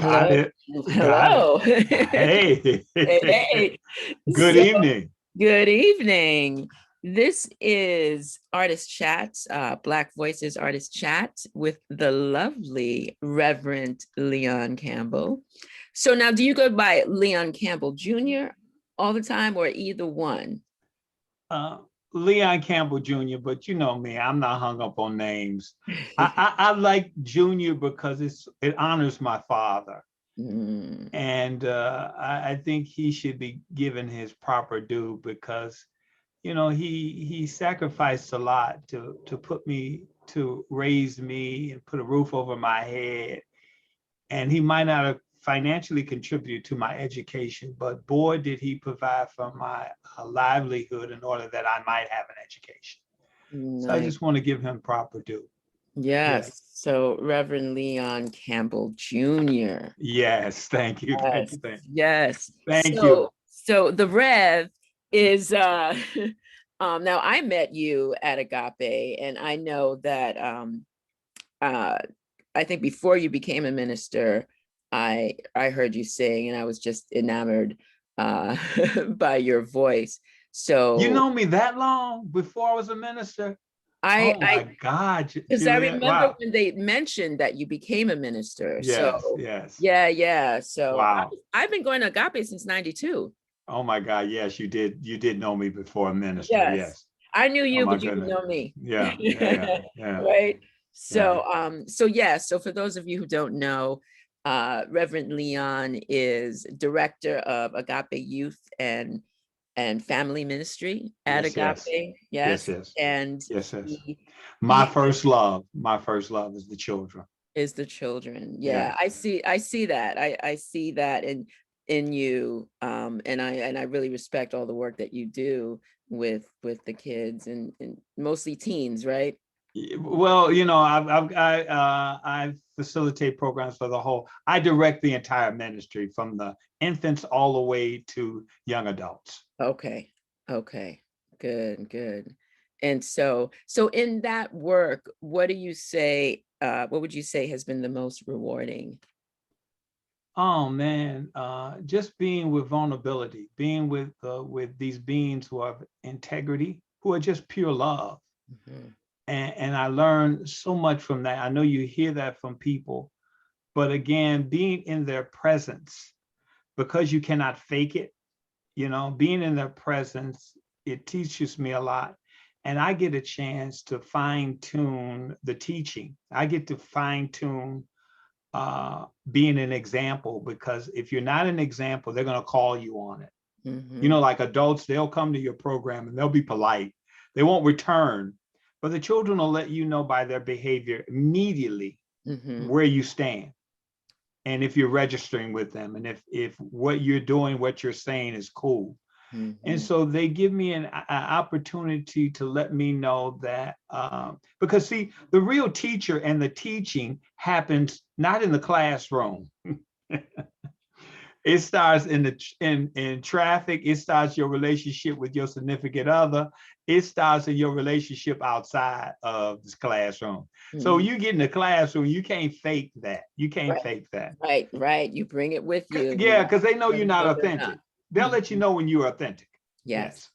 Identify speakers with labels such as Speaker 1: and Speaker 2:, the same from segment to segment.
Speaker 1: Got
Speaker 2: Hello.
Speaker 1: it. Got it.
Speaker 2: Hello.
Speaker 1: Hey,
Speaker 2: Hey.
Speaker 1: good
Speaker 2: So,
Speaker 1: evening.
Speaker 2: good evening. This is Artist Chat, Black Voices Artist Chat with the lovely Reverend Leon Campbell. So now, do you go by Leon Campbell Jr. all the time or either one?
Speaker 1: Uh, Leon Campbell Jr., but you know me, I'm not hung up on names. I like Junior because it honors my father.
Speaker 2: Mm,
Speaker 1: And I think he should be given his proper due because, you know, he sacrificed a lot to put me, to raise me and put a roof over my head. And he might not have financially contributed to my education, but boy, did he provide for my livelihood in order that I might have an education. So I
Speaker 2: nice.
Speaker 1: just want to give him proper due. Yes.
Speaker 2: Yes. So Reverend Leon Campbell Jr.
Speaker 1: Yes. Thank you. Thank
Speaker 2: Yes,
Speaker 1: you. Thank you.
Speaker 2: yes.
Speaker 1: Thank you.
Speaker 2: So the Rev is now I met you at Agape, and I know that uh I think before you became a minister, I heard you sing and I was just enamored uh by your voice.
Speaker 1: You
Speaker 2: So
Speaker 1: know me that long before I was a minister? Oh
Speaker 2: I
Speaker 1: my God,
Speaker 2: because I
Speaker 1: Juliet.
Speaker 2: remember
Speaker 1: Wow.
Speaker 2: when they mentioned that you became a minister.
Speaker 1: Yes.
Speaker 2: So
Speaker 1: Yes.
Speaker 2: yeah, yeah. So
Speaker 1: Wow.
Speaker 2: I've been going to Agape since 92.
Speaker 1: Oh my God. Yes, you did. You did know me before a minister.
Speaker 2: Yes.
Speaker 1: Yes.
Speaker 2: I knew
Speaker 1: Oh
Speaker 2: you,
Speaker 1: my
Speaker 2: but you didn't
Speaker 1: goodness.
Speaker 2: know me.
Speaker 1: Yeah. Yeah. Yeah. Yeah.
Speaker 2: Right.
Speaker 1: Yeah.
Speaker 2: So yeah, so for those of you who don't know, Reverend Leon is director of Agape Youth and Family Ministry at
Speaker 1: Yes. Yes.
Speaker 2: Agape.
Speaker 1: Yes.
Speaker 2: Yes.
Speaker 1: Yes.
Speaker 2: And
Speaker 1: Yes. Yes.
Speaker 2: he
Speaker 1: My
Speaker 2: he
Speaker 1: first love. My first love is the children.
Speaker 2: is the children. Yeah,
Speaker 1: Yes.
Speaker 2: I see that. I see that in you. And I really respect all the work that you do with the kids and mostly teens, right?
Speaker 1: Well, you know, I facilitate programs for the whole. I direct the entire ministry from the infants all the way to young adults.
Speaker 2: Okay. Okay. Good, good. And so in that work, what would you say has been the most rewarding?
Speaker 1: Oh man, just being with vulnerability, being with these beings who have integrity, who are just pure love,
Speaker 2: Mhm.
Speaker 1: and I learned so much from that. I know you hear that from people, but again, being in their presence because you cannot fake it. You know, being in their presence, it teaches me a lot. And I get a chance to fine tune the teaching. I get to fine tune being an example because if you're not an example, they're going to call you on it. You
Speaker 2: Mhm.
Speaker 1: know, like adults, they'll come to your program and they'll be polite. They won't return, but the children will let you know by their behavior immediately
Speaker 2: Mhm.
Speaker 1: where you stand and if you're registering with them and if what you're doing, what you're saying is cool. And
Speaker 2: Mhm.
Speaker 1: so they give me an opportunity to let me know that because see, the real teacher and the teaching happens not in the classroom. It starts in traffic. It starts your relationship with your significant other. It starts in your relationship outside of this classroom. So
Speaker 2: Mhm.
Speaker 1: you get in the classroom, you can't fake that. You can't
Speaker 2: Right,
Speaker 1: fake that.
Speaker 2: right, right. You bring it with you,
Speaker 1: Yeah, because they know you're
Speaker 2: whether
Speaker 1: not
Speaker 2: or not.
Speaker 1: authentic. They'll let you
Speaker 2: Mhm.
Speaker 1: know when you're authentic.
Speaker 2: Yes.
Speaker 1: Yes,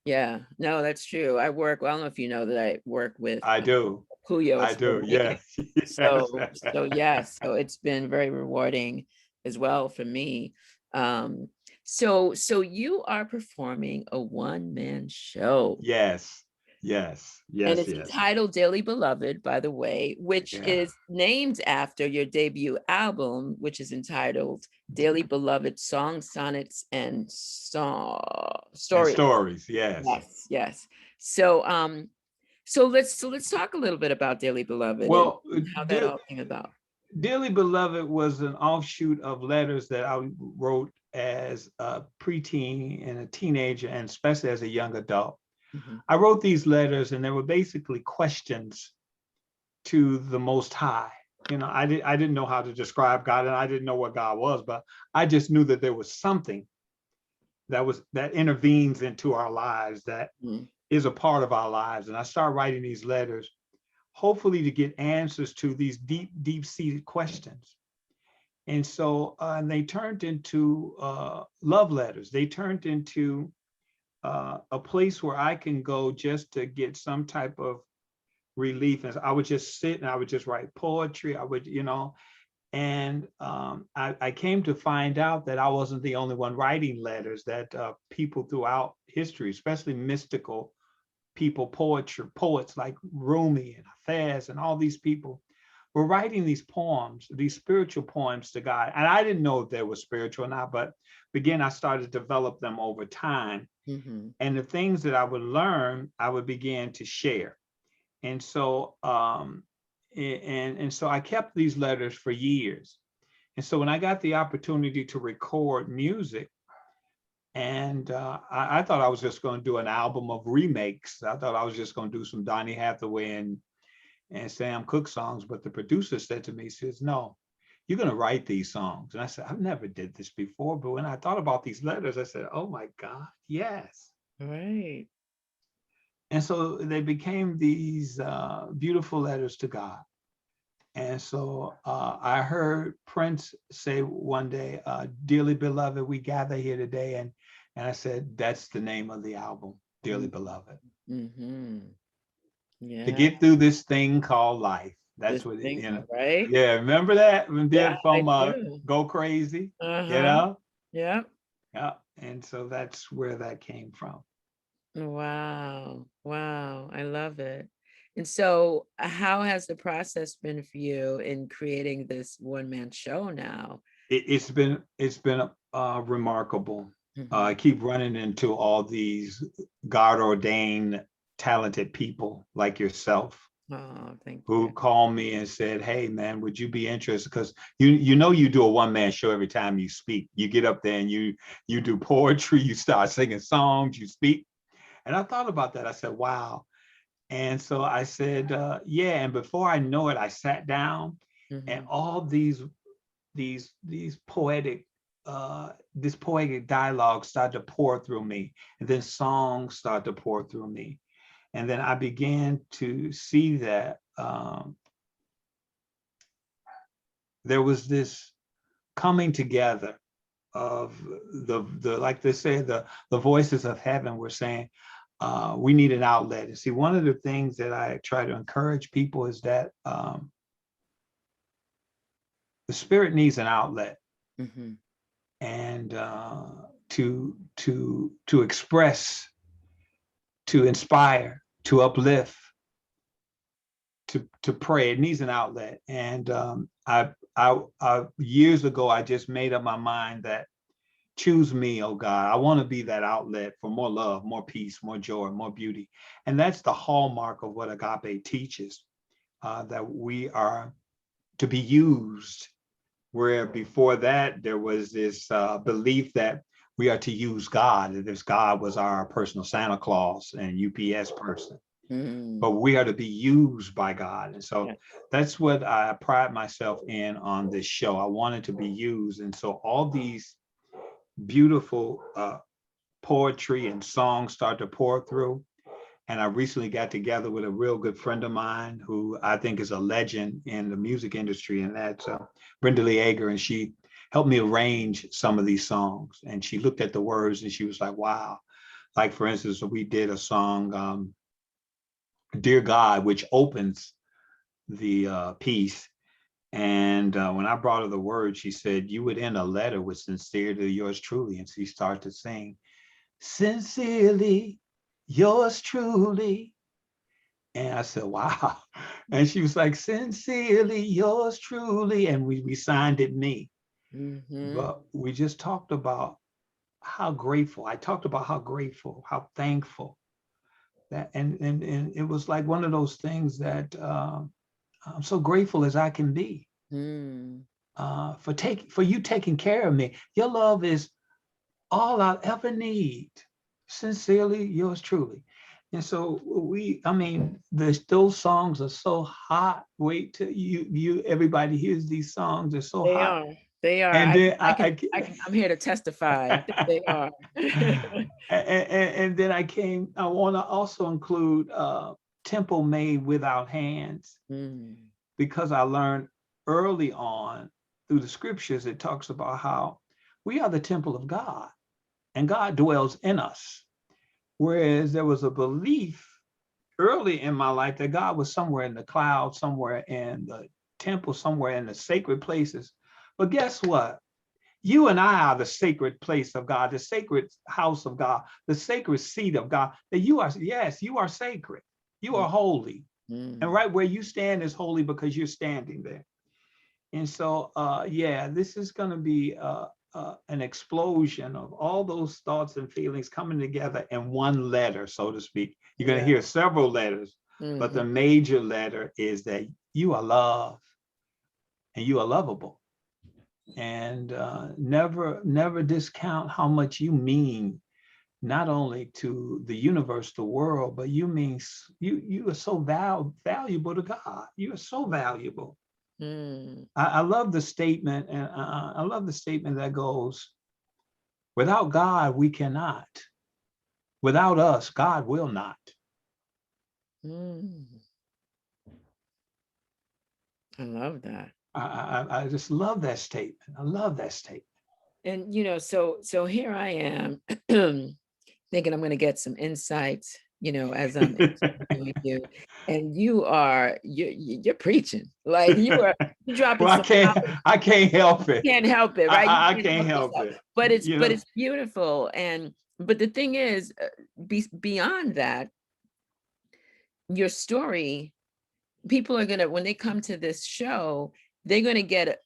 Speaker 2: Yeah. No, that's true. Well, I don't know if you know that I work with
Speaker 1: I do.
Speaker 2: Puyo
Speaker 1: I do.
Speaker 2: Associates.
Speaker 1: Yes. Yes.
Speaker 2: So yes, so it's been very rewarding as well for me. Um, so you are performing a one-man show,
Speaker 1: Yes. Yes.
Speaker 2: and
Speaker 1: Yes.
Speaker 2: it's
Speaker 1: Yes.
Speaker 2: entitled Daily Beloved, by the way, which
Speaker 1: Yeah.
Speaker 2: is named after your debut album, which is entitled Daily Beloved Songs, Sonnets, and
Speaker 1: And
Speaker 2: Stories.
Speaker 1: stories. Yes.
Speaker 2: Yes, yes. So let's talk a little bit about Daily Beloved and
Speaker 1: Well,
Speaker 2: how that all came about.
Speaker 1: Dearly Beloved was an offshoot of letters that I wrote as a preteen and a teenager, and especially as a young adult.
Speaker 2: Mhm.
Speaker 1: I wrote these letters, and they were basically questions to the Most High. You know, I didn't know how to describe God, and I didn't know what God was, but I just knew that there was something that intervenes into our lives, that
Speaker 2: Mhm.
Speaker 1: is a part of our lives. And I started writing these letters, hopefully to get answers to these deep, deep-seated questions. And so and they turned into love letters. They turned into a place where I can go just to get some type of relief. And I would just sit and I would just write poetry. I would, and I came to find out that I wasn't the only one writing letters, that people throughout history, especially mystical people, poets like Rumi and Hafez and all these people were writing these poems, these spiritual poems to God. And I didn't know if they were spiritual or not, but again, I started to develop them over time.
Speaker 2: Mm-hmm.
Speaker 1: And the things that I would learn, I would begin to share. And so, and so I kept these letters for years. And so when I got the opportunity to record music, and I thought I was just going to do an album of remakes. I thought I was just going to do some Donny Hathaway and Sam Cooke songs. But the producer said to me, he says, no, you're going to write these songs. And I said, I've never did this before. But when I thought about these letters, I said, oh my God, yes.
Speaker 2: Right.
Speaker 1: And so they became these beautiful letters to God. And so I heard Prince say one day, dearly beloved, we gather here today. And I said, that's the name of the album, Dearly Beloved.
Speaker 2: Mm-hmm. Yeah.
Speaker 1: To get through this thing called life. That's
Speaker 2: This
Speaker 1: what,
Speaker 2: thing, right?
Speaker 1: Yeah, remember that?
Speaker 2: Yeah, I
Speaker 1: From
Speaker 2: do.
Speaker 1: Go Crazy,
Speaker 2: Uh-huh. Yeah.
Speaker 1: Yeah. And so that's where that came from.
Speaker 2: Wow. Wow. I love it. And so how has the process been for you in creating this one-man show now?
Speaker 1: It's been remarkable. I
Speaker 2: Mhm.
Speaker 1: keep running into all these God ordained talented people like yourself
Speaker 2: Oh, thank
Speaker 1: who
Speaker 2: you.
Speaker 1: called me and said, hey man, would you be interested? Because you do a one-man show every time you speak. You get up there and you do poetry, you start singing songs, you speak. And I thought about that. I said, wow. And so I said, yeah. And before I know it, I sat down and
Speaker 2: Mhm.
Speaker 1: all these poetic this poetic dialogue started to pour through me, and then songs started to pour through me, and then I began to see that there was this coming together of the like they say, the voices of heaven were saying, we need an outlet. And see, one of the things that I try to encourage people is that the spirit needs an outlet.
Speaker 2: Mhm.
Speaker 1: And to express, to inspire, to uplift, to pray. It needs an outlet. And I years ago, I just made up my mind that choose me, oh God. I want to be that outlet for more love, more peace, more joy, more beauty. And that's the hallmark of what agape teaches, that we are to be used, where before that there was this belief that we are to use God, that this God was our personal Santa Claus and UPS person, but
Speaker 2: Mm.
Speaker 1: we are to be used by God. And so
Speaker 2: Yeah.
Speaker 1: that's what I pride myself in on this show. I wanted to be used. And so all these beautiful poetry and songs start to pour through. And I recently got together with a real good friend of mine who I think is a legend in the music industry, and that's Brenda Lee Ager. And she helped me arrange some of these songs. And she looked at the words and she was like, wow. Like, for instance, we did a song, Dear God, which opens the piece. And when I brought her the words, she said, you would end a letter with sincerely yours truly. And she started to sing, sincerely yours truly. And I said, wow. And she was like, sincerely yours truly. And we signed it me.
Speaker 2: Mhm.
Speaker 1: But we just talked about how grateful. I talked about how grateful, how thankful that, and it was like one of those things that I'm so grateful as I can be
Speaker 2: Mm.
Speaker 1: for you taking care of me. Your love is all I'll ever need. Sincerely, yours truly. And so I mean, those songs are so hot. Wait till everybody hears these songs. They're so
Speaker 2: They
Speaker 1: hot.
Speaker 2: are. They are.
Speaker 1: And then
Speaker 2: I'm here to testify that they are.
Speaker 1: and then I want to also include Temple Made Without Hands,
Speaker 2: Mm.
Speaker 1: because I learned early on through the scriptures, it talks about how we are the temple of God and God dwells in us. Whereas there was a belief early in my life that God was somewhere in the clouds, somewhere in the temple, somewhere in the sacred places. But guess what? You and I are the sacred place of God, the sacred house of God, the sacred seat of God. That you are, yes, you are sacred. You are holy. And right where you stand is holy because you're standing there. And so, yeah, this is going to be an explosion of all those thoughts and feelings coming together in one letter, so to speak. You're going to hear several letters, but the major letter is that you are loved and you are lovable. And never discount how much you mean, not only to the universe, the world, but you are so valuable to God. You are so valuable. I love the statement, and I love the statement that goes, without God, we cannot. Without us, God will not.
Speaker 2: I love that.
Speaker 1: I just love that statement. I love that statement.
Speaker 2: And, so here I am thinking I'm going to get some insights, as I'm interviewing you, and you're preaching, like you're dropping
Speaker 1: Well,
Speaker 2: some
Speaker 1: I can't help it.
Speaker 2: Can't help it, right?
Speaker 1: I can't help it.
Speaker 2: But it's beautiful. But the thing is, beyond that, your story, people are gonna, when they come to this show, they're gonna get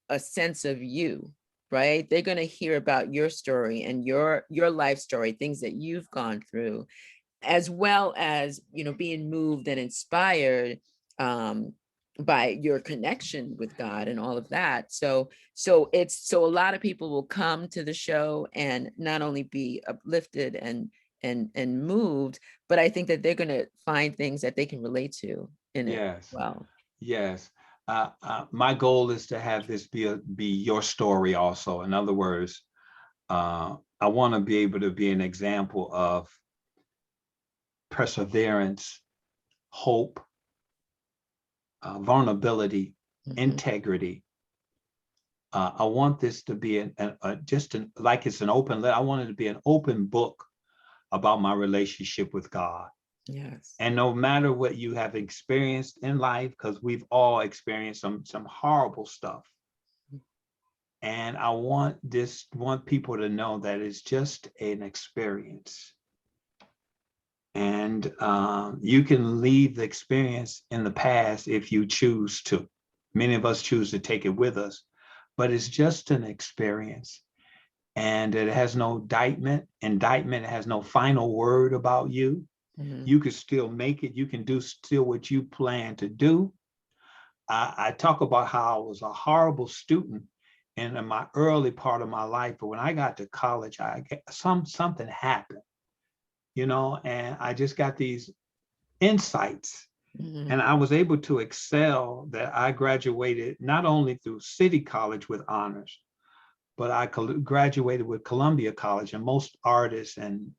Speaker 2: a sense of you, right? They're gonna hear about your story and your life story, things that you've gone through, as well as being moved and inspired by your connection with God and all of that. So a lot of people will come to the show and not only be uplifted and moved, but I think that they're going to find things that they can relate to in it.
Speaker 1: Yes.
Speaker 2: Well,
Speaker 1: yes. My goal is to have this be your story also. In other words, I want to be able to be an example of perseverance, hope, vulnerability, integrity. I want this to be like it's an open letter. I want it to be an open book about my relationship with God.
Speaker 2: Yes.
Speaker 1: And no matter what you have experienced in life, because we've all experienced some horrible stuff. And I want people to know that it's just an experience. And you can leave the experience in the past if you choose to. Many of us choose to take it with us, but it's just an experience. And it has no indictment. It has no final word about you. You could still make it. You can do still what you plan to do. I talk about how I was a horrible student in my early part of my life, but when I got to college, something happened, and I just got these insights, and I was able to excel. That I graduated not only through City College with honors, but I graduated with Columbia College, and most artists and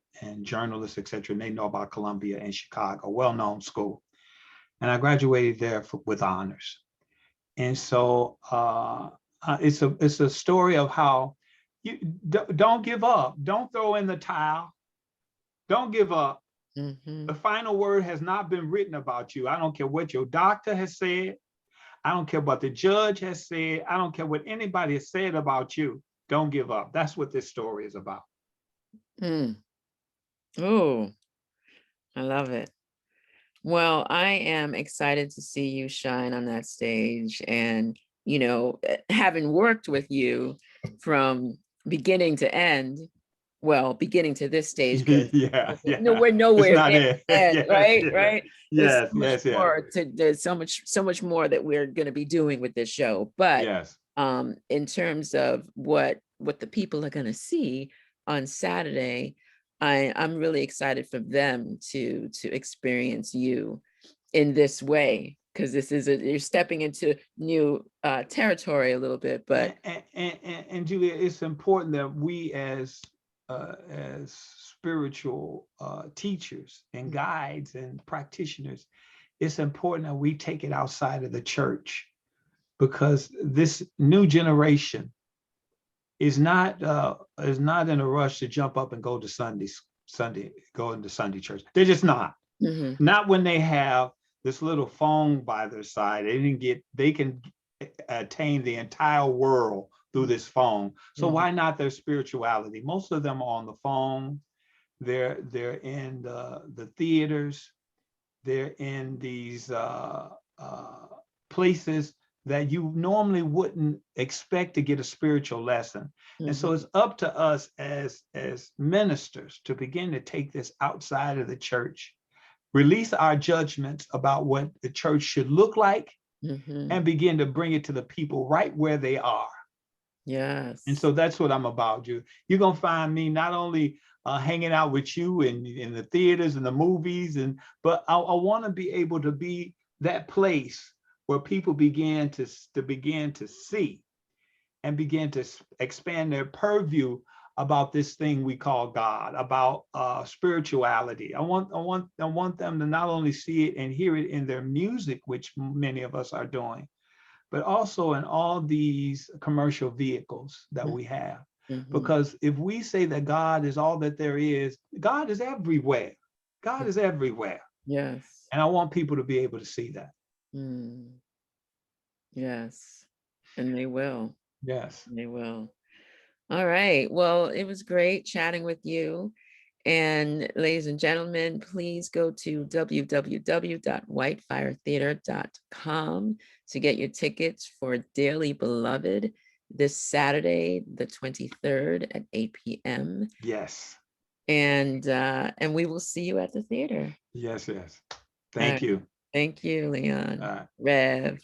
Speaker 1: journalists, etc., they know about Columbia in Chicago, well-known school. And I graduated there with honors. And so it's a story of how you don't give up. Don't throw in the towel. Don't give up. The final word has not been written about you. I don't care what your doctor has said. I don't care what the judge has said. I don't care what anybody has said about you. Don't give up. That's what this story is about.
Speaker 2: Oh, I love it. Well, I am excited to see you shine on that stage, and having worked with you from beginning to end, well, beginning to this stage,
Speaker 1: yeah.
Speaker 2: no, we're nowhere
Speaker 1: it's not
Speaker 2: near
Speaker 1: it.
Speaker 2: end,
Speaker 1: yes,
Speaker 2: right?
Speaker 1: yes,
Speaker 2: Right.
Speaker 1: Yes, yes, yes.
Speaker 2: There's so much more that we're going to be doing with this show. But
Speaker 1: yes.
Speaker 2: In terms of what the people are going to see on Saturday, I'm really excited for them to experience you in this way, because you're stepping into new territory a little bit. But
Speaker 1: and Julia, it's important that we as spiritual teachers and guides and practitioners, it's important that we take it outside of the church. because this new generation is not in a rush to jump up and go to go into Sunday church. They're just not. Not when they have this little phone by their side. They can attain the entire world through this phone. So why not their spirituality? Most of them are on the phone. They're in the theaters. They're in these places that you normally wouldn't expect to get a spiritual lesson. And so it's up to us as ministers to begin to take this outside of the church, release our judgments about what the church should look like, and begin to bring it to the people right where they are.
Speaker 2: Yes.
Speaker 1: And so that's what I'm about. You're going to find me not only hanging out with you in the theaters and the movies, but I want to be able to be that place where people begin to see and begin to expand their purview about this thing we call God, about spirituality. I want them to not only see it and hear it in their music, which many of us are doing, but also in all these commercial vehicles that we have. Because if we say that God is all that there is, God is everywhere. God is everywhere.
Speaker 2: Yes.
Speaker 1: And I want people to be able to see that.
Speaker 2: Yes. And they will.
Speaker 1: Yes.
Speaker 2: They will. All right. Well, it was great chatting with you. And ladies and gentlemen, please go to www.whitefiretheater.com to get your tickets for Dearly Beloved this Saturday, the 23rd at 8 p.m.
Speaker 1: Yes.
Speaker 2: And we will see you at the theater.
Speaker 1: Yes, yes. Thank you.
Speaker 2: Thank you, Leon. Rev.